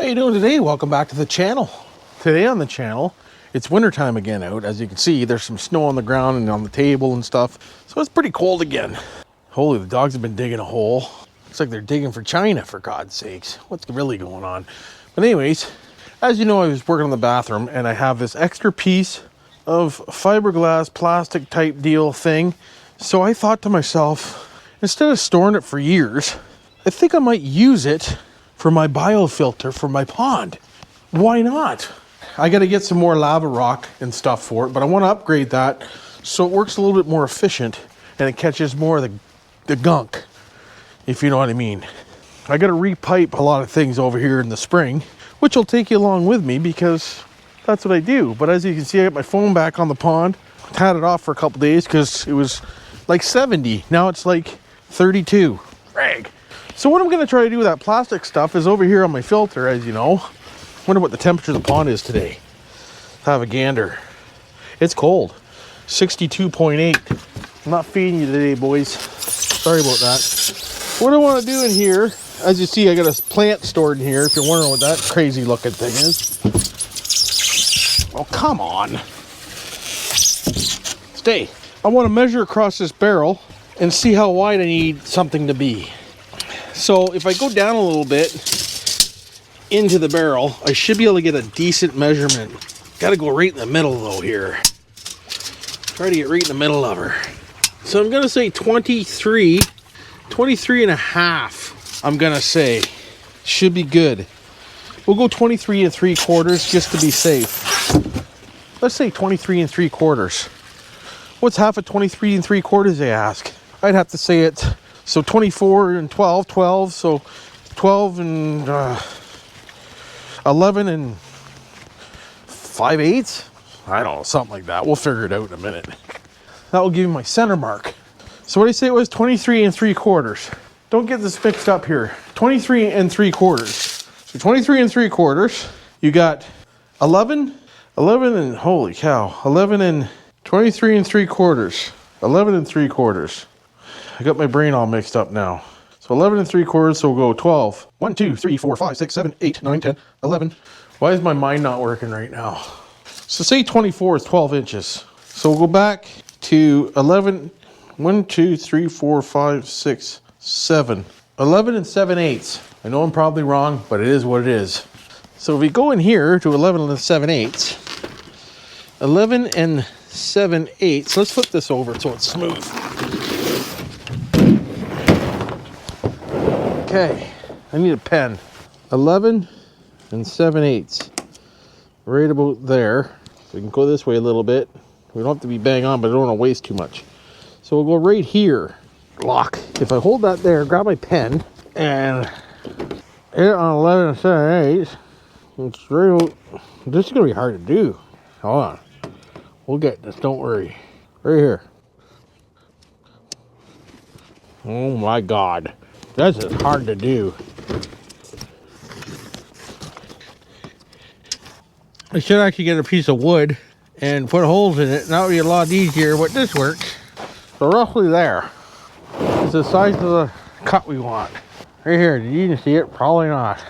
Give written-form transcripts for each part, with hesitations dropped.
How you doing today? Welcome back to the channel. Today on the channel, it's wintertime again out. As you can see, there's some snow on the ground and on the table and stuff. So it's pretty cold again. Holy, the dogs have been digging a hole. Looks like they're digging for China, for God's sakes. What's really going on? But anyways, as you know, I was working on the bathroom and I have this extra piece of fiberglass plastic type deal thing. So I thought to myself, instead of storing it for years, I think I might use it for my biofilter for my pond. Why not? I got to get some more lava rock and stuff for it, but I want to upgrade that so it works a little bit more efficient and it catches more of the gunk, if you know what I mean. I got to repipe a lot of things over here in the spring, which will take you along with me because that's what I do. But as you can see, I got my phone back on the pond. Had it off for a couple days because it was like 70. Now it's like 32. Rag. So what I'm going to try to do with that plastic stuff is over here on my filter, as you know. Wonder what the temperature of the pond is today. Have a gander. It's cold. 62.8. I'm not feeding you today, boys. Sorry about that. What I want to do in here, as you see, I got a plant stored in here, if you're wondering what that crazy looking thing is. Oh, come on. Stay. I want to measure across this barrel and see how wide I need something to be. So if I go down a little bit into the barrel, I should be able to get a decent measurement. Got to go right in the middle though here. Try to get right in the middle of her. So I'm going to say 23 and a half, I'm going to say. Should be good. We'll go 23 and 3/4 just to be safe. Let's say 23 and 3/4. What's half of 23 and 3/4, they ask? I'd have to say it. So 24 and 12, so 12 and 11 and 5/8. I don't know, something like that. We'll figure it out in a minute. That will give me my center mark. So what I say it was 23 and 3/4. Don't get this mixed up here. 23 and 3/4. So 23 and 3/4. You got 11 and, holy cow, 11 and 23 and 3/4. 11 and 3/4. I got my brain all mixed up now. So 11 and 3/4, so we'll go 12. 1, 2, 3, 4, 5, 6, 7, 8, 9, 10, 11. Why is my mind not working right now? So say 24 is 12 inches. So we'll go back to 11. 1, 2, 3, 4, 5, 6, 7. 11 and 7/8. I know I'm probably wrong, but it is what it is. So if we go in here to 11 and 7/8. 11 and 7/8. Let's flip this over so it's smooth. Okay, I need a pen. 11 and 7/8. Right about there. So we can go this way a little bit. We don't have to be bang on, but I don't want to waste too much. So we'll go right here. Lock. If I hold that there, grab my pen, and hit it on 11 and 7/8. It's real. This is going to be hard to do. Hold on. We'll get this, don't worry. Right here. Oh my God. This is hard to do. I should actually get a piece of wood and put holes in it, and that would be a lot easier, but this works. So roughly there is the size of the cut we want. Right here, did you even see it? Probably not.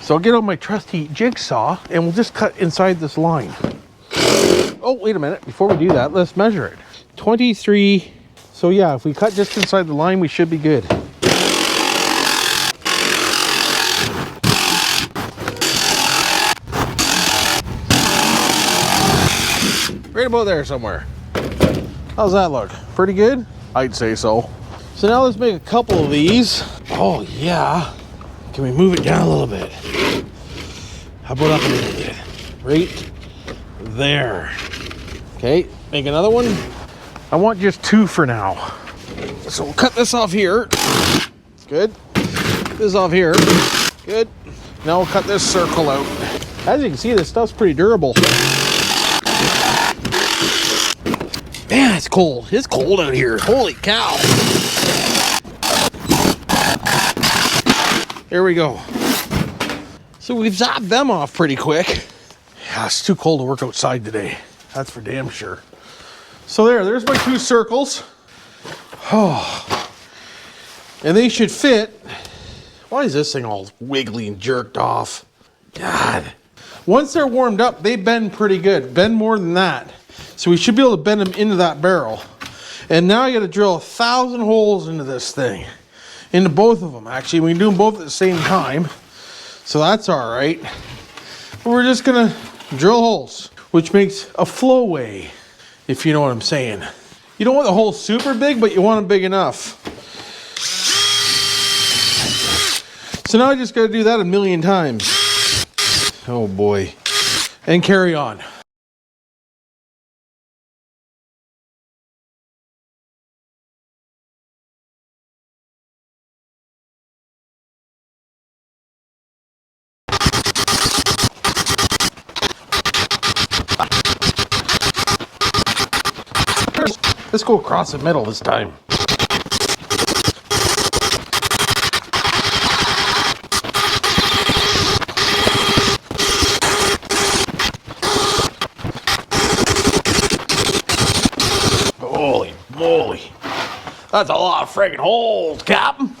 So I'll get out my trusty jigsaw and we'll just cut inside this line. Oh, wait a minute. Before we do that, let's measure it. 23. So yeah, if we cut just inside the line, we should be good. Right about there somewhere. How's that look? Pretty good? I'd say so. So now let's make a couple of these. Oh yeah. Can we move it down a little bit? How about up a little bit? Right there. Okay, make another one. I want just 2 for now. So we'll cut this off here. Good. This off here. Good. Now we'll cut this circle out. As you can see, this stuff's pretty durable. Man, it's cold. It's cold out here. Holy cow. There we go. So we've zapped them off pretty quick. Yeah, it's too cold to work outside today. That's for damn sure. So there's my 2 circles. Oh. And they should fit. Why is this thing all wiggly and jerked off? God. Once they're warmed up, they bend pretty good. Bend more than that. So we should be able to bend them into that barrel. And now I got to drill 1,000 holes into this thing. Into both of them, actually. We can do them both at the same time. So that's all right. But we're just going to drill holes, which makes a flowway, if you know what I'm saying. You don't want the holes super big, but you want them big enough. So now I just got to do that a million times. Oh boy. And carry on. Let's go across the middle this time. Holy moly. That's a lot of friggin' holes, Captain.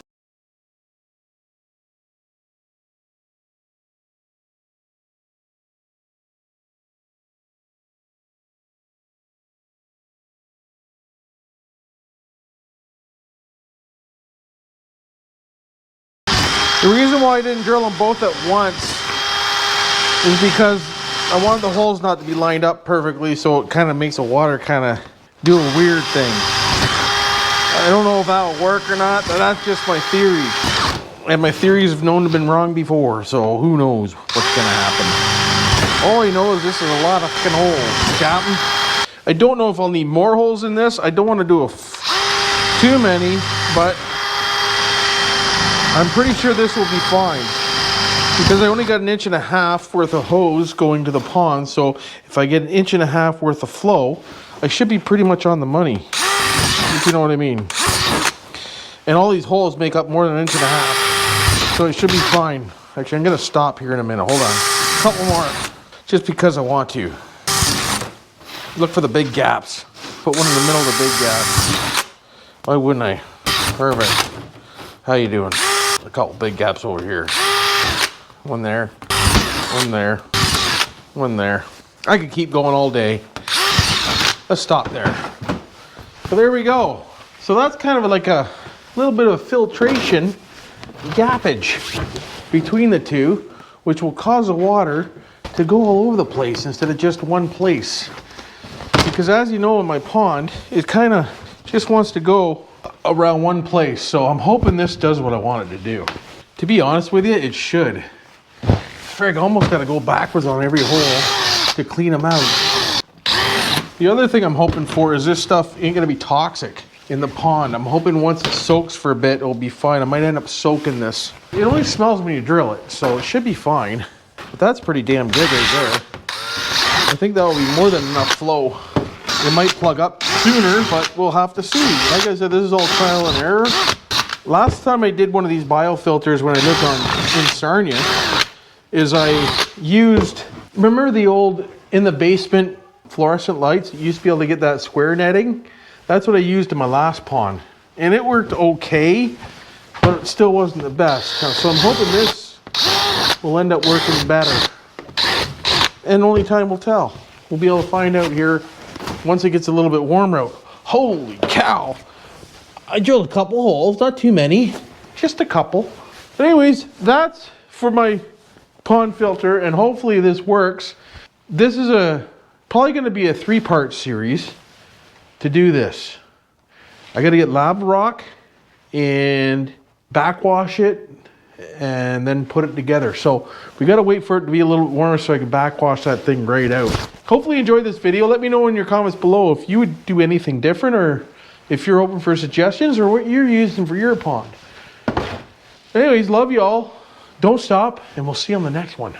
The reason why I didn't drill them both at once is because I wanted the holes not to be lined up perfectly, so it kind of makes the water kind of do a weird thing. I don't know if that'll work or not, but that's just my theory. And my theories have known to have been wrong before, so who knows what's gonna happen. All I know is this is a lot of fucking holes, Captain. I don't know if I'll need more holes in this. I don't want to do too many, but I'm pretty sure this will be fine. Because I only got 1.5 inches worth of hose going to the pond, so if I get 1.5 inches worth of flow, I should be pretty much on the money. If you know what I mean. And all these holes make up more than 1.5 inches. So it should be fine. Actually, I'm going to stop here in a minute. Hold on. A couple more. Just because I want to. Look for the big gaps. Put one in the middle of the big gaps. Why wouldn't I? Perfect. How you doing? A couple big gaps over here. One there. One there. One there. I could keep going all day. Let's stop there. So there we go. So that's kind of like a little bit of filtration gappage between the two, which will cause the water to go all over the place instead of just one place. Because as you know, in my pond, it kind of just wants to go around one place. So I'm hoping this does what I want it to do. To be honest with you, it should. Frig, I almost got to go backwards on every hole to clean them out. The other thing I'm hoping for is this stuff ain't going to be toxic in the pond. I'm hoping once it soaks for a bit, it'll be fine. I might end up soaking this. It only smells when you drill it, so it should be fine. But that's pretty damn good right there. I think that will be more than enough flow. It might plug up sooner, but we'll have to see. Like I said, this is all trial and error. Last time I did one of these biofilters when I lived in Sarnia, is I used, remember the old in the basement fluorescent lights? You used to be able to get that square netting. That's what I used in my last pond. And it worked okay, but it still wasn't the best. So I'm hoping this will end up working better. And only time will tell. We'll be able to find out here once it gets a little bit warmer out. Holy cow. I drilled a couple holes, not too many, just a couple. But anyways, that's for my pond filter, and hopefully this works. This is probably going to be a 3-part series to do this. I got to get lava rock and backwash it and then put it together. So we got to wait for it to be a little warmer so I can backwash that thing right out. Hopefully you enjoyed this video. Let me know in your comments below if you would do anything different, or if you're open for suggestions, or what you're using for your pond. Anyways, love you all. Don't stop, and we'll see you on the next one.